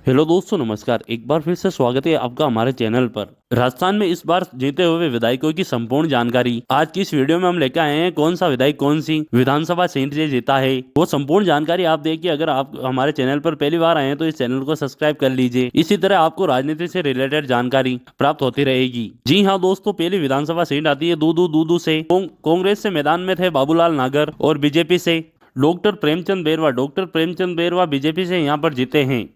Hello दोस्तों, नमस्कार। एक बार फिर से स्वागत है आपका हमारे चैनल पर। राजस्थान में इस बार जीते हुए विधायकों की संपूर्ण जानकारी आज की इस वीडियो में हम लेकर आए हैं। कौन सा विधायक कौन सी विधानसभा सीट से जीता है, वो संपूर्ण जानकारी आप देखिए। अगर आप हमारे चैनल पर पहली बार आए हैं तो इस चैनल को सब्सक्राइब कर लीजिए। इसी तरह आपको राजनीति से रिलेटेड जानकारी प्राप्त होती रहेगी। जी हाँ दोस्तों, पहली विधानसभा सीट आती है दूदू से। कांग्रेस से मैदान में थे बाबूलाल नागर और बीजेपी से doctor Premchand Bairwa. Doctor Premchand Bairwa BJP से यहाँ पर जीते हैं।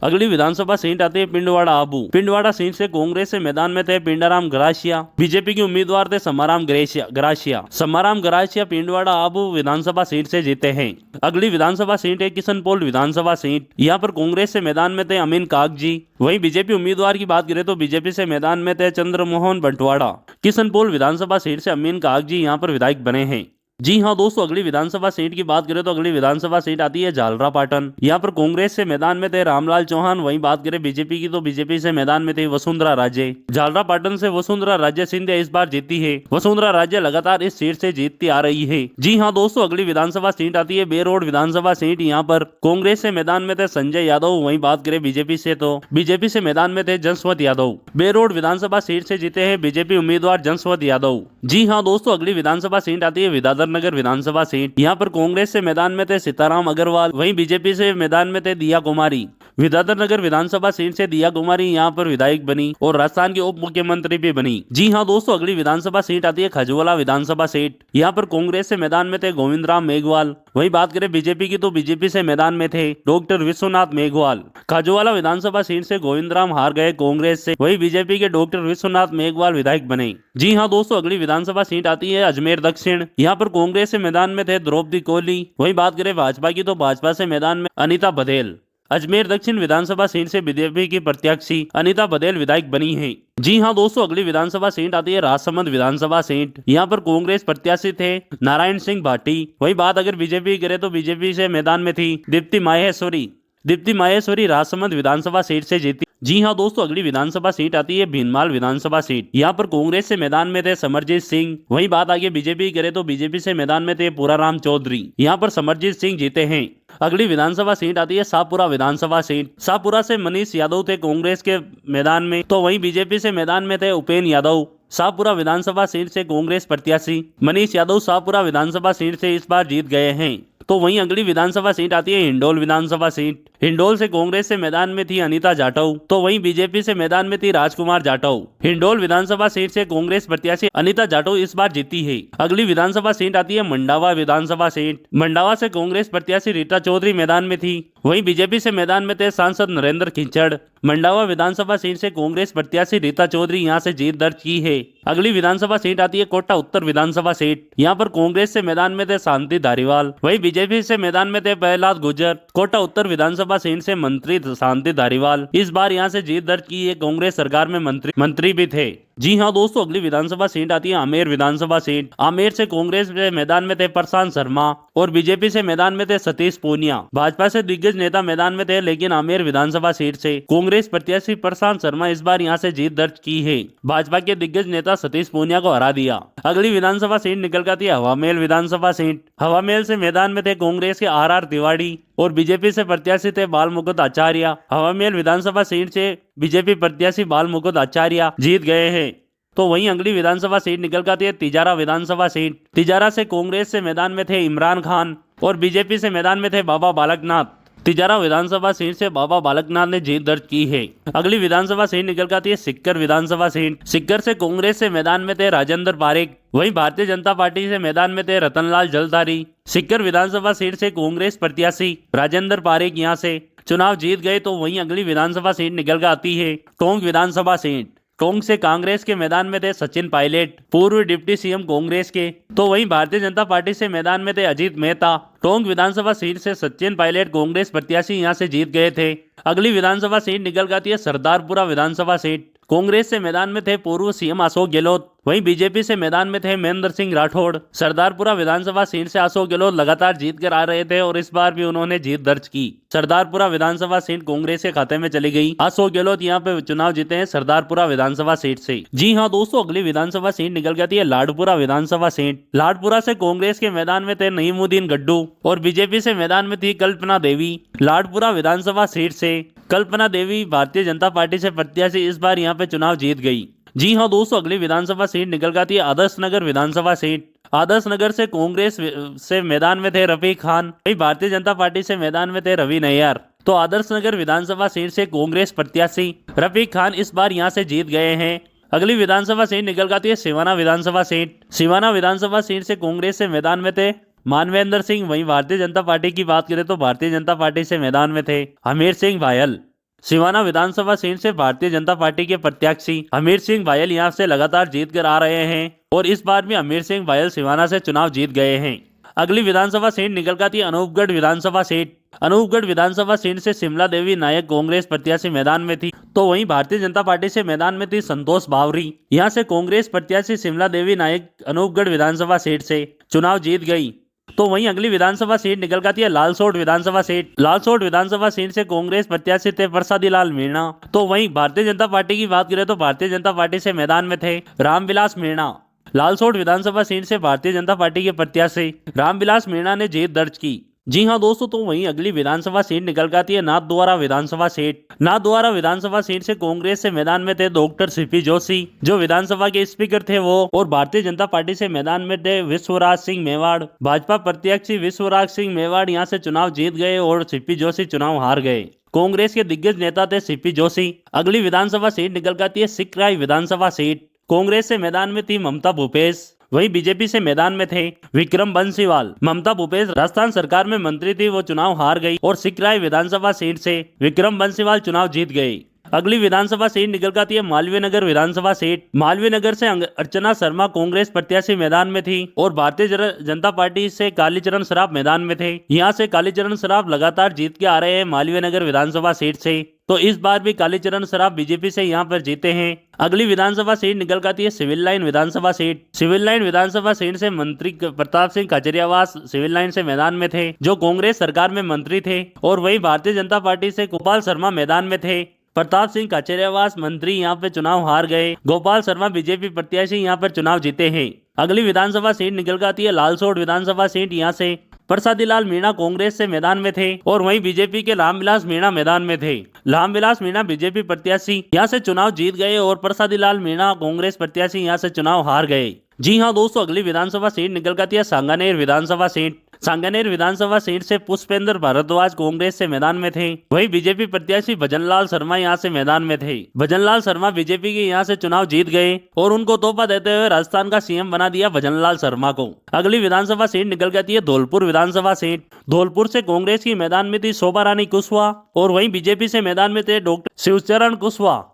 अगली विधानसभा सीट आती है पिंडवाड़ा आबू। पिंडवाड़ा सीट से कांग्रेस से मैदान में थे पिंडाराम गरासिया। बीजेपी के उम्मीदवार थे समाराम गरासिया। समाराम गरासिया पिंडवाड़ा आबू विधानसभा सीट से जीते हैं। अगली विधानसभा सीट है किशनपोल विधानसभा सीट। यहाँ पर कांग्रेस से मैदान में थे अमीन कागजी। वहीं बीजेपी उम्मीदवार की बात करें तो बीजेपी से मैदान में थे चंद्रमोहन बंटवाड़ा। किशनपोल विधानसभा सीट से अमीन कागजी यहाँ पर विधायक बने हैं। जी हाँ दोस्तों, अगली विधानसभा सीट की बात करें तो अगली विधानसभा सीट आती है झालरापाटन। यहाँ पर कांग्रेस से मैदान में थे रामलाल चौहान। वहीं बात करें बीजेपी की तो बीजेपी से मैदान में थे वसुंधरा राजे। झालरापाटन से वसुंधरा राजे सिंधिया इस बार जीती है। वसुंधरा राजे लगातार इस सीट से जीतती आ रही है। जी हाँ दोस्तों, अगली विधानसभा सीट आती है बेरोड विधानसभा सीट। यहाँ पर कांग्रेस से मैदान में थे संजय यादव। वहीं बात करें बीजेपी से तो बीजेपी से मैदान में थे जसवंत यादव। बेरोड विधानसभा सीट से जीते हैं बीजेपी उम्मीदवार जसवंत यादव। जी हाँ दोस्तों, अगली विधानसभा सीट आती है विद्याधर नगर विधानसभा सीट। यहाँ पर कांग्रेस से मैदान में थे सीताराम अग्रवाल। वहीं बीजेपी से मैदान में थे दिया कुमारी। विद्याधर नगर विधानसभा सीट से दिया कुमारी यहाँ पर विधायक बनी और राजस्थान की उप मुख्यमंत्री भी बनी। जी हाँ दोस्तों, अगली विधानसभा सीट आती है खजुवाला विधानसभा सीट। यहाँ पर कांग्रेस से मैदान में थे गोविंद राम मेघवाल। वहीं बात करें बीजेपी की तो बीजेपी से मैदान में थे डॉक्टर विश्वनाथ मेघवाल। खजुवाला विधानसभा सीट से गोविंद राम हार गए कांग्रेस से। वहीं बीजेपी के डॉक्टर विश्वनाथ मेघवाल विधायक बने। जी हाँ दोस्तों, अगली विधानसभा सीट आती है अजमेर दक्षिण। यहाँ पर कांग्रेस से मैदान में थे द्रौपदी कोहली। वहीं बात करें भाजपा की तो भाजपा से मैदान में अनीता बघेल। अजमेर दक्षिण विधानसभा सीट से बीजेपी की प्रत्याशी अनीता बघेल विधायक बनी है। जी हाँ दोस्तों, अगली विधानसभा सीट आती है राजसमंद विधानसभा सीट। यहाँ पर कांग्रेस प्रत्याशी थे नारायण सिंह भाटी। वही बात अगर बीजेपी करे तो बीजेपी से मैदान में थी दीप्ति माहेश्वरी। दीप्ति माहेश्वरी राजसमंद विधानसभा सीट से जीती। जी हाँ दोस्तों, अगली विधानसभा सीट आती है भीनमाल विधानसभा सीट। यहाँ पर कांग्रेस से मैदान में थे समरजीत सिंह। वही बात आगे बीजेपी करे तो बीजेपी से मैदान में थे पूराराम चौधरी। यहाँ पर समरजीत सिंह जीते हैं। अगली विधानसभा सीट आती है शाहपुरा विधानसभा सीट। शाहपुरा से मनीष यादव थे कांग्रेस के मैदान में, तो वहीं बीजेपी से मैदान में थे उपेन यादव। शाहपुरा विधानसभा सीट से कांग्रेस प्रत्याशी मनीष यादव शाहपुरा विधानसभा सीट से इस बार जीत गए हैं। तो वहीं अगली विधानसभा सीट आती है हिंडोल विधानसभा सीट। हिंडोल से कांग्रेस से मैदान में थी अनीता जाटव। तो वहीं बीजेपी से मैदान में थी राजकुमार जाटव। हिंडोल विधानसभा सीट से कांग्रेस प्रत्याशी अनीता जाटव इस बार जीती है। अगली विधानसभा सीट आती है मंडावा विधानसभा सीट। मंडावा से कांग्रेस प्रत्याशी रीता चौधरी मैदान में थी। वहीं बीजेपी से मैदान में थे सांसद नरेंद्र खिचड़। मंडावा विधानसभा सीट से कांग्रेस प्रत्याशी रीता चौधरी यहाँ से जीत दर्ज की है। अगली विधानसभा सीट आती है कोटा उत्तर विधानसभा सीट। यहाँ पर कांग्रेस से मैदान में थे शांति धारीवाल। वहीं बीजेपी से मैदान में थे प्रहलाद गुर्जर। कोटा उत्तर विधानसभा सीट से मंत्री शांति धारीवाल इस बार यहाँ से जीत दर्ज की है। कांग्रेस सरकार में मंत्री भी थे। जी हाँ दोस्तों, अगली विधानसभा सीट आती है आमेर विधानसभा सीट। आमेर से कांग्रेस के मैदान में थे प्रशांत शर्मा और बीजेपी से मैदान में थे सतीश पूनिया। भाजपा से दिग्गज नेता मैदान में थे, लेकिन आमेर विधानसभा सीट से कांग्रेस प्रत्याशी प्रशांत शर्मा इस बार यहाँ से जीत दर्ज की है। भाजपा के दिग्गज नेता सतीश पूनिया को हरा दिया। अगली विधानसभा सीट निकल आती है हवामेल विधानसभा सीट। हवामेल से मैदान में थे कांग्रेस के आर तिवारी और बीजेपी से प्रत्याशी थे बाल मुकुंद आचार्य। हवामेल विधानसभा सीट से बीजेपी प्रत्याशी बाल मुकुंद आचार्य जीत गए हैं। तो वहीं अगली विधानसभा सीट निकल आती है तिजारा विधानसभा सीट। तिजारा से कांग्रेस से मैदान में थे इमरान खान और बीजेपी से मैदान में थे बाबा बालकनाथ। तिजारा विधानसभा सीट से बाबा बालकनाथ ने जीत दर्ज की है। अगली विधानसभा सीट निकल आती है सिक्कर विधानसभा सीट। सिक्कर से कांग्रेस से मैदान में थे राजेंद्र पारेख। वहीं भारतीय जनता पार्टी से मैदान में थे रतनलाल जलधारी। सिक्कर विधानसभा सीट से कांग्रेस प्रत्याशी राजेंद्र पारेख यहाँ से चुनाव जीत गए। तो वहीं अगली विधानसभा सीट निकल आती है टोंक विधानसभा सीट। टोंक से कांग्रेस के मैदान में थे सचिन पायलट, पूर्व डिप्टी सीएम कांग्रेस के। तो वहीं भारतीय जनता पार्टी से मैदान में थे अजीत मेहता। टोंक विधानसभा सीट से सचिन पायलट कांग्रेस प्रत्याशी यहां से जीत गए थे। अगली विधानसभा सीट निकल आती है सरदारपुरा विधानसभा सीट। कांग्रेस से मैदान में थे पूर्व सीएम अशोक गहलोत। वहीं बीजेपी से मैदान में थे महेंद्र सिंह राठौड़। सरदारपुरा विधानसभा सीट से अशोक गहलोत लगातार जीत कर आ रहे थे और इस बार भी उन्होंने जीत दर्ज की। सरदारपुरा विधानसभा सीट कांग्रेस के खाते में चली गई। अशोक गहलोत यहाँ पे चुनाव जीते हैं सरदारपुरा विधानसभा सीट से। जी हाँ दोस्तों, अगली विधानसभा सीट निकल जाती है लाडपुरा विधानसभा सीट। लाडपुरा से कांग्रेस के मैदान में थे नईमुद्दीन गड्ढू और बीजेपी से मैदान में थी कल्पना देवी। लाडपुरा विधानसभा सीट से कल्पना देवी भारतीय जनता पार्टी से प्रत्याशी इस बार यहाँ पे चुनाव जीत गई। जी हाँ दोस्तों, अगली विधानसभा सीट निकल आती है आदर्श नगर विधानसभा सीट। आदर्श नगर से कांग्रेस से मैदान में थे रफीक खान, वही भारतीय जनता पार्टी से मैदान में थे रवि नैयर। तो आदर्श नगर विधानसभा सीट से कांग्रेस प्रत्याशी रफीक खान इस बार यहाँ से जीत गए हैं। अगली विधानसभा सीट निकल आती है सिवाना विधानसभा सीट। सिवाना विधानसभा सीट से कांग्रेस से मैदान में थे मानवेंद्र सिंह, वहीं भारतीय जनता पार्टी की बात करें तो भारतीय जनता पार्टी से मैदान में थे हमीर सिंह भायल। सिवाना विधानसभा सीट से भारतीय जनता पार्टी के प्रत्याशी हमीर सिंह भायल यहाँ से लगातार जीत कर आ रहे हैं और इस बार भी हमीर सिंह भायल सिवाना से चुनाव जीत गए हैं। अगली विधानसभा सीट निकल आती है अनूपगढ़ विधानसभा सीट। अनूपगढ़ विधानसभा सीट से शिमला देवी नायक कांग्रेस प्रत्याशी मैदान में थी, तो वहीं भारतीय जनता पार्टी से मैदान में थी संतोष बावरी। यहाँ से कांग्रेस प्रत्याशी शिमला देवी नायक अनूपगढ़ विधानसभा सीट से चुनाव जीत गई। तो वहीं अगली विधानसभा सीट निकल आती है लालसोट विधानसभा सीट। लालसोट विधानसभा सीट से कांग्रेस प्रत्याशी थे प्रसादी लाल मीणा, तो वहीं भारतीय जनता पार्टी की बात करें तो भारतीय जनता पार्टी से मैदान में थे रामविलास मीणा। लालसोट विधानसभा सीट से भारतीय जनता पार्टी के प्रत्याशी रामविलास मीणा ने जीत दर्ज की। जी हाँ दोस्तों, तो वहीं अगली विधानसभा सीट निकल आती है नाथद्वारा विधानसभा सीट। नाथद्वारा विधानसभा सीट से कांग्रेस से मैदान में थे डॉक्टर सीपी जोशी, जो विधानसभा के स्पीकर थे वो, और भारतीय जनता पार्टी से मैदान में थे विश्वराज सिंह मेवाड़। भाजपा प्रत्याशी विश्वराज सिंह मेवाड़ यहाँ से चुनाव जीत गए और सीपी जोशी चुनाव हार गए। कांग्रेस के दिग्गज नेता थे सीपी जोशी। अगली विधानसभा सीट निकल आती है सिकराई विधानसभा सीट। कांग्रेस से मैदान में थी ममता भूपेश, वहीं बीजेपी से मैदान में थे विक्रम बंसीवाल। ममता भूपेश राजस्थान सरकार में मंत्री थी, वो चुनाव हार गई और सिकराई विधानसभा सीट से विक्रम बंसीवाल चुनाव जीत गए। अगली विधानसभा सीट निकल आती है मालवीय नगर विधानसभा सीट। मालवीय नगर से अर्चना शर्मा कांग्रेस प्रत्याशी मैदान में थी और भारतीय जनता पार्टी से कालीचरण सराफ मैदान में थे। यहाँ से कालीचरण सराफ लगातार जीत के आ रहे हैं मालवीय नगर विधानसभा सीट से, तो इस बार भी कालीचरण सराफ बीजेपी से यहाँ पर जीते हैं। अगली विधानसभा सीट निकल आती है सिविल लाइन विधानसभा सीट। सिविल लाइन विधानसभा सीट से मंत्री प्रताप सिंह खाचरियावास सिविल लाइन से मैदान में थे, जो कांग्रेस सरकार में मंत्री थे, और वही भारतीय जनता पार्टी से गोपाल शर्मा मैदान में थे। प्रताप सिंह खाचरियावास मंत्री यहाँ पे चुनाव हार गए, गोपाल शर्मा बीजेपी प्रत्याशी यहाँ पर चुनाव जीते हैं। अगली विधानसभा सीट निकल आती है लालसोट विधानसभा सीट। यहाँ से प्रसादी लाल मीणा कांग्रेस से मैदान में थे और वहीं बीजेपी के रामविलास मीणा मैदान में थे। रामविलास मीणा बीजेपी प्रत्याशी यहाँ से चुनाव जीत गए और प्रसादी लाल मीणा कांग्रेस प्रत्याशी यहाँ से चुनाव हार गए। जी हाँ दोस्तों, अगली विधानसभा सीट निकल आती है सांगानेर विधानसभा सीट। सांगानेर विधानसभा सीट से पुष्पेंद्र भारद्वाज कांग्रेस से मैदान में थे, वहीं बीजेपी प्रत्याशी भजनलाल शर्मा यहाँ से मैदान में थे। भजनलाल शर्मा बीजेपी के यहाँ से चुनाव जीत गए और उनको तोहफा देते हुए राजस्थान का सीएम बना दिया भजनलाल शर्मा को। अगली विधानसभा सीट निकल जाती है धौलपुर विधानसभा सीट। धौलपुर से कांग्रेस की मैदान में थी शोभा रानी कुशवाहा और वहीं बीजेपी से मैदान में थे डॉक्टर शिवचरण कुशवाहा।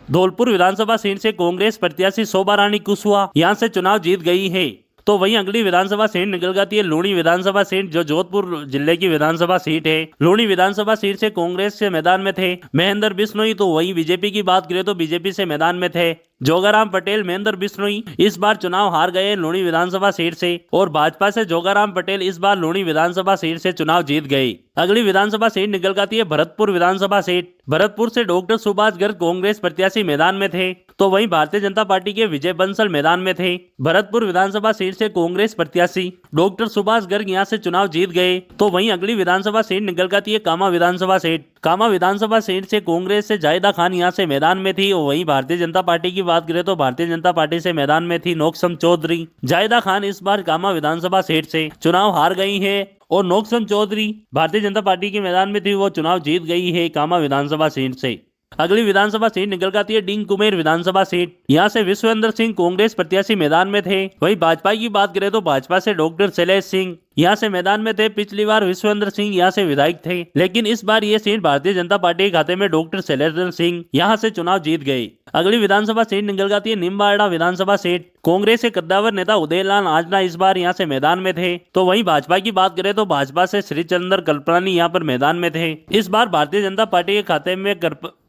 धौलपुर विधानसभा सीट से कांग्रेस प्रत्याशी शोभा रानी कुशवाहा यहाँ से चुनाव जीत गई है। तो वहीं अगली विधानसभा सीट निकल जाती है लूणी विधानसभा सीट, जो जोधपुर जिले की विधानसभा सीट है। लूणी विधानसभा सीट से कांग्रेस से मैदान में थे महेंद्र बिश्नोई, तो वहीं बीजेपी की बात करें तो बीजेपी से मैदान में थे जोगाराम पटेल। महेंद्र बिश्नोई इस बार चुनाव हार गए लूणी विधानसभा सीट से और भाजपा से जोगाराम पटेल इस बार लूणी विधानसभा सीट से चुनाव जीत गए। अगली विधानसभा सीट निकल जाती है भरतपुर विधानसभा सीट। भरतपुर से डॉक्टर सुभाष गर्ग कांग्रेस प्रत्याशी मैदान में थे, तो वहीं भारतीय जनता पार्टी के विजय बंसल मैदान में थे। भरतपुर विधानसभा सीट से कांग्रेस प्रत्याशी डॉक्टर सुभाष गर्ग यहाँ से चुनाव जीत गए। तो वहीं अगली विधानसभा सीट निकल जाती है कामा विधानसभा सीट। कामा विधानसभा सीट से कांग्रेस से जायदा खान यहाँ से मैदान में थी और वहीं भारतीय जनता पार्टी की बात करें तो भारतीय जनता पार्टी से मैदान में थी नोकसम चौधरी। जायदा खान इस बार कामा विधानसभा सीट से चुनाव हार गई है और नोकसम चौधरी भारतीय जनता पार्टी के मैदान में थी, वो चुनाव जीत गई है कामा विधानसभा सीट से। अगली विधानसभा सीट निकल आती है डिंग कुमेर विधानसभा सीट। यहाँ से विश्वेंद्र सिंह कांग्रेस प्रत्याशी मैदान में थे। वहीं भाजपा की बात करें तो भाजपा से डॉक्टर शैलेश सिंह यहाँ से मैदान में थे। पिछली बार विश्वेंद्र सिंह यहाँ से विधायक थे, लेकिन इस बार ये सीट भारतीय जनता पार्टी के खाते में डॉक्टर शैलेश सिंह यहाँ से चुनाव जीत गए। अगली विधानसभा सीट निकल जाती है निम्बाड़ा विधानसभा सीट। कांग्रेस के कद्दावर नेता उदयलाल आजना इस बार यहाँ से मैदान में थे। तो वहीं भाजपा की बात करें तो भाजपा से श्रीचंद्र कल्परानी यहाँ पर मैदान में थे। इस बार भारतीय जनता पार्टी के खाते में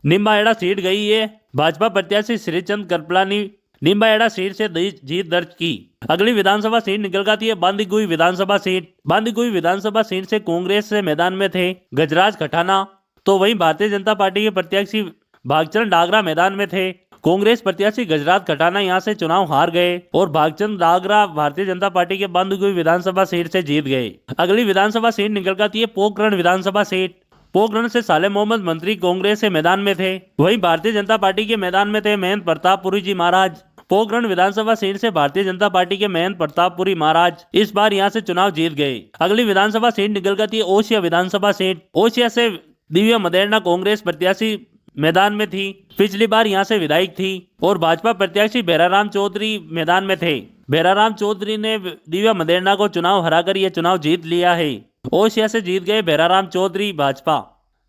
निम्बाड़ा सीट गई है। भाजपा प्रत्याशी श्रीचंद्र कल्परानी निम्बाड़ा सीट से जीत दर्ज की। अगली विधानसभा सीट निकल जाती है बांदीकुई विधानसभा सीट। बांदीकुई विधानसभा सीट से कांग्रेस से मैदान में थे गजराज खटाना, तो वहीं भारतीय जनता पार्टी के प्रत्याशी भागचंद डागरा मैदान में थे। कांग्रेस प्रत्याशी गजराज खटाना यहाँ से चुनाव हार गए और भागचंद डागरा भारतीय जनता पार्टी के बांदीकुई विधानसभा सीट से जीत गए। अगली विधानसभा सीट निकल जाती है पोखरण विधानसभा सीट। पोखरण से साले मोहम्मद मंत्री कांग्रेस से मैदान में थे। वहीं भारतीय जनता पार्टी के मैदान में थे महंत प्रतापपुरी जी महाराज। पोखरण विधानसभा सीट से भारतीय जनता पार्टी के महंत प्रतापपुरी महाराज इस बार यहां से चुनाव जीत गए। अगली विधानसभा सीट निकल कर थी ओसिया विधानसभा सीट। ओसिया से दिव्या मदेरणा कांग्रेस प्रत्याशी मैदान में थी। पिछली बार यहां से विधायक थी और भाजपा प्रत्याशी भैराराम चौधरी मैदान में थे। भैराराम चौधरी ने दिव्या मदेरणा को चुनाव हराकर यह चुनाव जीत लिया है। ओसिया से जीत गए भैराराम चौधरी भाजपा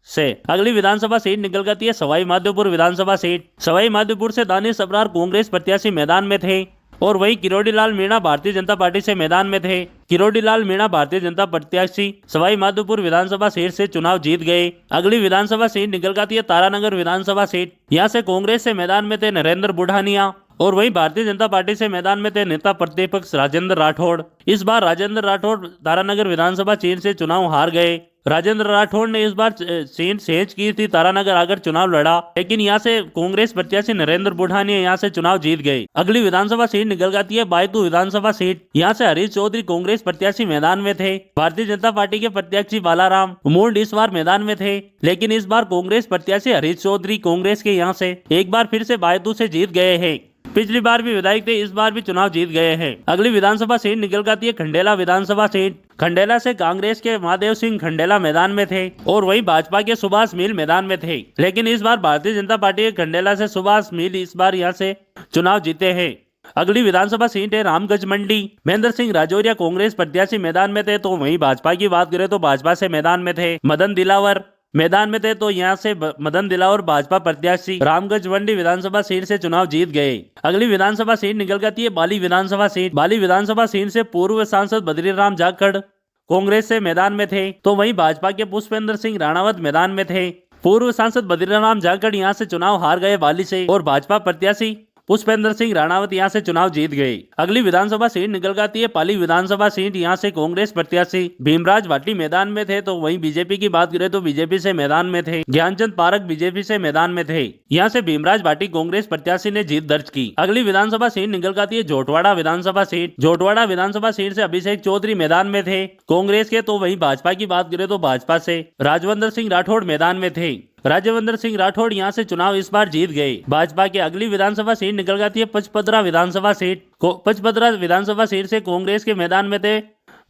से। अगली विधानसभा सीट निकल करती है सवाई माधोपुर विधानसभा सीट। सवाई माधोपुर से दानिश अब्रार कांग्रेस प्रत्याशी मैदान में थे और वहीं किरोड़ी लाल मीणा भारतीय जनता पार्टी से मैदान में थे। किरोड़ी लाल मीणा भारतीय जनता प्रत्याशी सवाई माधोपुर विधानसभा सीट से चुनाव जीत गए। अगली विधानसभा सीट निकल करती है तारानगर विधानसभा सीट। यहाँ से कांग्रेस से मैदान में थे नरेंद्र बुढ़ानिया और वहीं भारतीय जनता पार्टी से मैदान में थे नेता प्रतिपक्ष राजेंद्र राठौड़। इस बार राजेंद्र राठौड़ तारानगर विधानसभा सीट से चुनाव हार गए। राजेंद्र राठौड़ ने इस बार सीट चेंज की थी, तारानगर आकर चुनाव लड़ा, लेकिन यहाँ से कांग्रेस प्रत्याशी नरेंद्र बुढ़ानिया यहाँ से चुनाव जीत गए। अगली विधानसभा सीट निकल जाती है बायतू विधानसभा सीट। यहाँ से हरीश चौधरी कांग्रेस प्रत्याशी मैदान में थे। भारतीय जनता पार्टी के प्रत्याशी बालाराम मूंड इस बार मैदान में थे, लेकिन इस बार कांग्रेस प्रत्याशी हरीश चौधरी कांग्रेस के यहाँ से एक बार फिर से बायतू से जीत गए हैं। पिछली बार भी विधायक थे, इस बार भी चुनाव जीत गए हैं। अगली विधानसभा सीट निकल जाती है खंडेला विधानसभा सीट। खंडेला से कांग्रेस के महादेव सिंह खंडेला मैदान में थे और वहीं भाजपा के सुभाष मील मैदान में थे, लेकिन इस बार भारतीय जनता पार्टी के खंडेला से सुभाष मील इस बार यहाँ से चुनाव जीते हैं। अगली विधानसभा सीट है रामगंज मंडी। महेंद्र सिंह राजौरिया कांग्रेस प्रत्याशी मैदान में थे, तो वहीं भाजपा की बात करें तो भाजपा से मैदान में थे मदन दिलावर मैदान में थे, तो यहाँ से मदन दिलावर भाजपा प्रत्याशी रामगंज मंडी विधानसभा सीट से चुनाव जीत गए। अगली विधानसभा सीट निकल जाती है बाली विधानसभा सीट। बाली विधानसभा सीट से पूर्व सांसद बद्रीराम जाखड़ कांग्रेस से मैदान में थे, तो वहीं भाजपा के पुष्पेंद्र सिंह राणावत मैदान में थे। पूर्व सांसद बद्रीराम जाखड़ यहाँ से चुनाव हार गए बाली से और भाजपा प्रत्याशी पुष्पेंद्र सिंह राणावत यहाँ से चुनाव जीत गए। अगली विधानसभा सीट निकल जाती है पाली विधानसभा सीट। यहाँ से कांग्रेस प्रत्याशी भीमराज भाटी मैदान में थे, तो वहीं बीजेपी की बात करें तो बीजेपी से मैदान में थे ज्ञानचंद पारक बीजेपी से मैदान में थे। यहाँ से भीमराज भाटी कांग्रेस प्रत्याशी ने जीत दर्ज की। अगली विधानसभा सीट निकल जाती है जोटवाड़ा विधानसभा सीट। जोटवाड़ा विधानसभा सीट से अभिषेक चौधरी मैदान में थे कांग्रेस के, तो वहीं भाजपा की बात करें तो भाजपा से राजवंदर सिंह राठौड़ मैदान में थे। राजवंदर सिंह राठौड़ यहाँ से चुनाव इस बार जीत गए भाजपा के। अगली विधानसभा सीट निकल जाती है पचपदरा विधानसभा सीट। पचपदरा विधानसभा सीट से कांग्रेस के मैदान में थे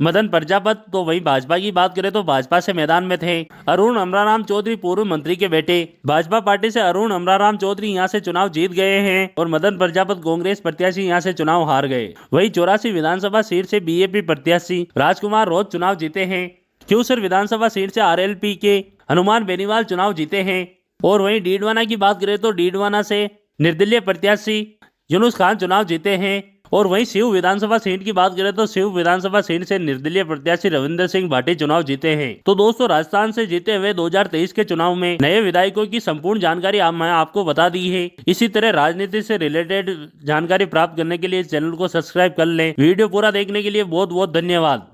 मदन प्रजापत, तो वहीं भाजपा की बात करें तो भाजपा से मैदान में थे अरुण अमराराम चौधरी पूर्व मंत्री के बेटे। भाजपा पार्टी से अरुण अमराराम चौधरी यहाँ से चुनाव जीत गए हैं और मदन प्रजापत कांग्रेस प्रत्याशी यहाँ से चुनाव हार गए। वहीं 84 विधानसभा सीट से बीजेपी प्रत्याशी राजकुमार रोज चुनाव जीते हैं। क्यूसर विधानसभा सीट से आरएलपी के हनुमान बेनीवाल चुनाव जीते हैं और वहीं डीडवाना की बात करें तो डीडवाना से निर्दलीय प्रत्याशी यूनुस खान चुनाव जीते हैं और वहीं शिव विधानसभा सीट की बात करें तो शिव विधानसभा सीट से निर्दलीय प्रत्याशी रविंद्र सिंह भाटी चुनाव जीते हैं। तो दोस्तों, राजस्थान से जीते हुए 2023 के चुनाव में नए विधायकों की संपूर्ण जानकारी मैं आपको बता दी है। इसी तरह राजनीति से रिलेटेड जानकारी प्राप्त करने के लिए चैनल को सब्सक्राइब कर लें। वीडियो पूरा देखने के लिए बहुत बहुत धन्यवाद।